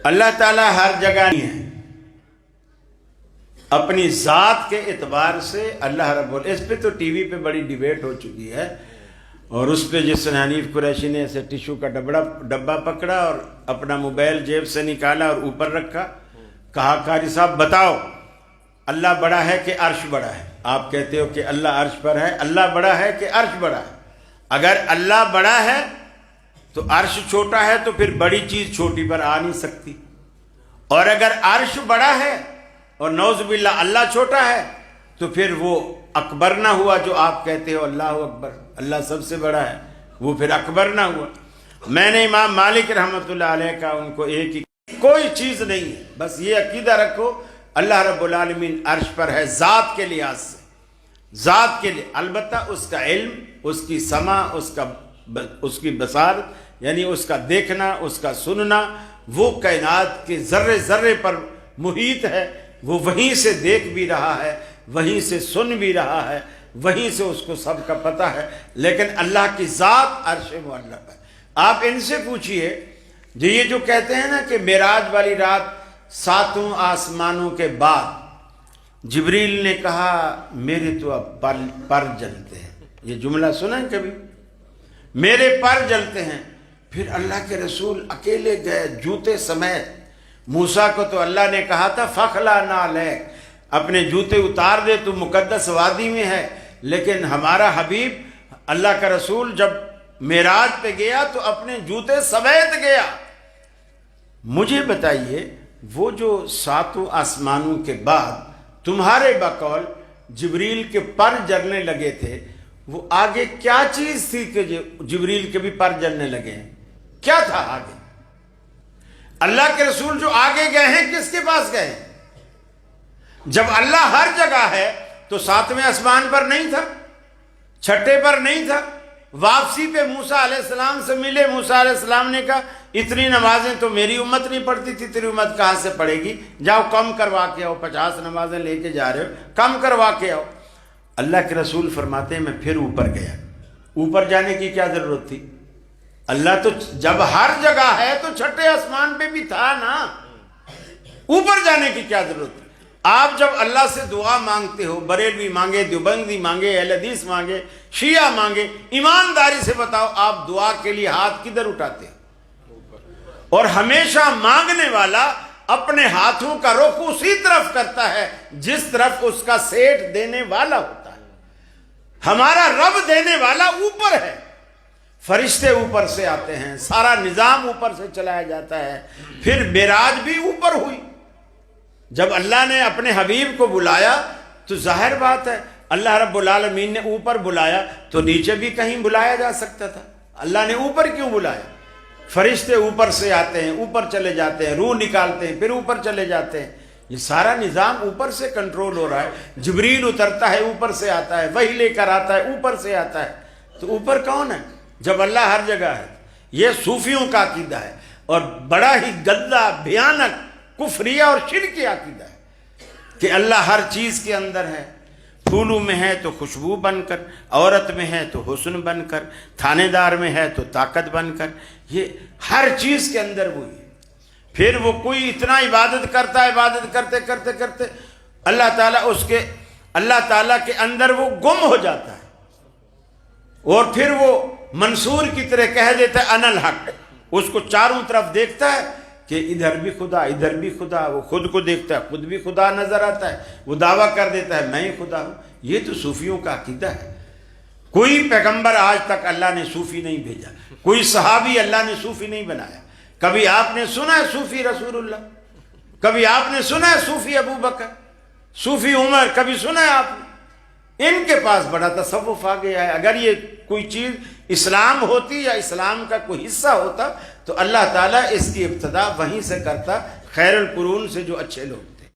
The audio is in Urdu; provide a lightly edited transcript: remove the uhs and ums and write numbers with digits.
اللہ تعالیٰ ہر جگہ نہیں ہے، اپنی ذات کے اعتبار سے اللہ رب اس پہ تو ٹی وی پہ بڑی ڈیبیٹ ہو چکی ہے، اور اس پہ جس نے حنیف قریشی نے ایسے ٹیشو کا ڈبہ پکڑا اور اپنا موبائل جیب سے نکالا اور اوپر رکھا، کہا قاری صاحب بتاؤ اللہ بڑا ہے کہ عرش بڑا ہے؟ آپ کہتے ہو کہ اللہ عرش پر ہے، اللہ بڑا ہے کہ عرش بڑا ہے؟ اگر اللہ بڑا ہے تو عرش چھوٹا ہے، تو پھر بڑی چیز چھوٹی پر آ نہیں سکتی، اور اگر عرش بڑا ہے اور نعوذ باللہ اللہ چھوٹا ہے تو پھر وہ اکبر نہ ہوا جو آپ کہتے ہو اللہ اکبر، اللہ سب سے بڑا ہے، وہ پھر اکبر نہ ہوا۔ میں نے امام مالک رحمۃ اللہ علیہ کا ان کو ایک ہی کوئی چیز نہیں ہے، بس یہ عقیدہ رکھو اللہ رب العالمین عرش پر ہے ذات کے لحاظ سے، ذات کے لیے، البتہ اس کا علم، اس کی سمع، اس کی بصارت، یعنی اس کا دیکھنا، اس کا سننا، وہ کائنات کے ذرے ذرے پر محیط ہے، وہ وہیں سے دیکھ بھی رہا ہے، وہیں سے سن بھی رہا ہے، وہیں سے اس کو سب کا پتہ ہے، لیکن اللہ کی ذات عرش معلق ہے۔ آپ ان سے پوچھئے جو یہ جو کہتے ہیں نا کہ معراج والی رات 7 آسمانوں کے بعد جبریل نے کہا میرے تو اب پر جلتے ہیں، یہ جملہ سنا ہے کبھی؟ میرے پر جلتے ہیں۔ پھر اللہ کے رسول اکیلے گئے جوتے سمیت، موسیٰ کو تو اللہ نے کہا تھا فخلا نعلیک، اپنے جوتے اتار دے تو مقدس وادی میں ہے، لیکن ہمارا حبیب اللہ کا رسول جب معراج پہ گیا تو اپنے جوتے سمیت گیا۔ مجھے بتائیے وہ جو 7 آسمانوں کے بعد تمہارے بقول جبریل کے پر جلنے لگے تھے، وہ آگے کیا چیز تھی کہ جبریل کے بھی پر جلنے لگے ہیں؟ کیا تھا آگے؟ اللہ کے رسول جو آگے گئے ہیں کس کے پاس گئے ہیں؟ جب اللہ ہر جگہ ہے تو 7ویں آسمان پر نہیں تھا، 6 پر نہیں تھا، واپسی پہ موسیٰ علیہ السلام سے ملے، موسیٰ علیہ السلام نے کہا اتنی نمازیں تو میری امت نہیں پڑھتی تھی، تیری امت کہاں سے پڑھے گی؟ جاؤ کم کروا کے آؤ، 50 نمازیں لے کے جا رہے ہو، کم کروا کے آؤ۔ اللہ کے رسول فرماتے ہیں میں پھر اوپر گیا۔ اوپر جانے کی کیا ضرورت تھی؟ اللہ تو جب ہر جگہ ہے تو 6 آسمان پہ بھی تھا نا، اوپر جانے کی کیا ضرورت تھی؟ آپ جب اللہ سے دعا مانگتے ہو، بریلوی مانگے، دیوبندی مانگے، اہل حدیث مانگے، شیعہ مانگے، ایمانداری سے بتاؤ آپ دعا کے لیے ہاتھ کدھر اٹھاتے ہیں؟ اور ہمیشہ مانگنے والا اپنے ہاتھوں کا رخ اسی طرف کرتا ہے جس طرف اس کا سیٹھ دینے والا ہوتا ہے۔ ہمارا رب دینے والا اوپر ہے، فرشتے اوپر سے آتے ہیں، سارا نظام اوپر سے چلایا جاتا ہے۔ پھر معراج بھی اوپر ہوئی، جب اللہ نے اپنے حبیب کو بلایا تو ظاہر بات ہے اللہ رب العالمین نے اوپر بلایا تو نیچے بھی کہیں بلایا جا سکتا تھا، اللہ نے اوپر کیوں بلایا؟ فرشتے اوپر سے آتے ہیں، اوپر چلے جاتے ہیں، روح نکالتے ہیں، پھر اوپر چلے جاتے ہیں، یہ سارا نظام اوپر سے کنٹرول ہو رہا ہے۔ جبریل اترتا ہے اوپر سے آتا ہے، وحی لے کر آتا ہے اوپر سے آتا ہے، تو اوپر کون ہے جب اللہ ہر جگہ ہے؟ یہ صوفیوں کا عقیدہ ہے، اور بڑا ہی گندا بھیانک کفریہ اور شرکی عقیدہ ہے کہ اللہ ہر چیز کے اندر ہے، پھولوں میں ہے تو خوشبو بن کر، عورت میں ہے تو حسن بن کر، تھانے دار میں ہے تو طاقت بن کر، یہ ہر چیز کے اندر وہی ہے۔ پھر وہ کوئی اتنا عبادت کرتا ہے، عبادت کرتے کرتے کرتے اللہ تعالیٰ کے اندر وہ گم ہو جاتا ہے، اور پھر وہ منصور کی طرح کہہ دیتا ہے انا الحق، اس کو چاروں طرف دیکھتا ہے کہ ادھر بھی خدا ادھر بھی خدا، وہ خود کو دیکھتا ہے خود بھی خدا نظر آتا ہے، وہ دعویٰ کر دیتا ہے میں ہی خدا ہوں۔ یہ تو صوفیوں کا عقیدہ ہے۔ کوئی پیغمبر آج تک اللہ نے صوفی نہیں بھیجا، کوئی صحابی اللہ نے صوفی نہیں بنایا۔ کبھی آپ نے سنا ہے صوفی رسول اللہ؟ کبھی آپ نے سنا ہے صوفی ابو بکر، صوفی عمر؟ کبھی سنا ہے آپ نے؟ ان کے پاس بڑا تصوف آ گیا ہے۔ اگر یہ کوئی چیز اسلام ہوتی یا اسلام کا کوئی حصہ ہوتا تو اللہ تعالیٰ اس کی ابتدا وہیں سے کرتا، خیر القرون سے جو اچھے لوگ